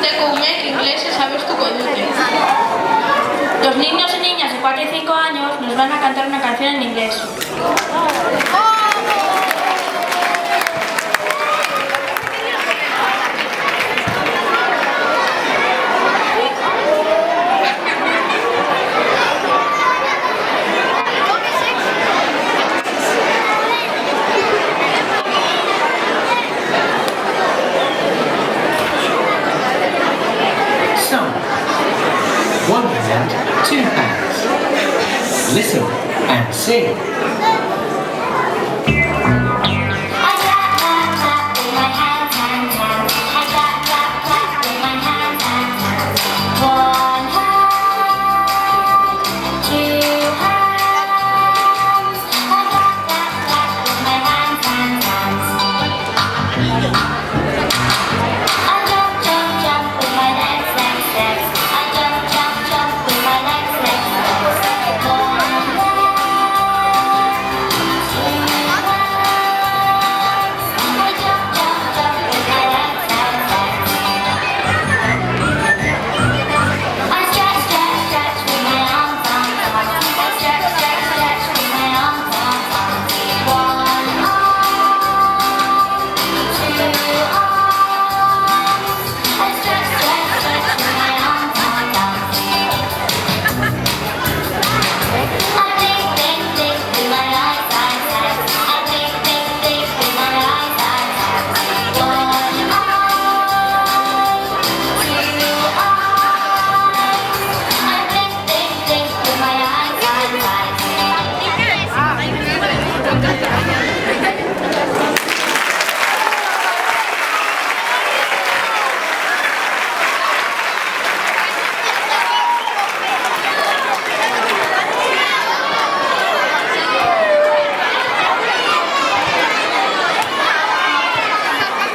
De comer inglés, sabes tú conduce. Los niños y niñas de 4 y 5 años nos van a cantar una canción en inglés. So, one hand, two hands. Listen and sing.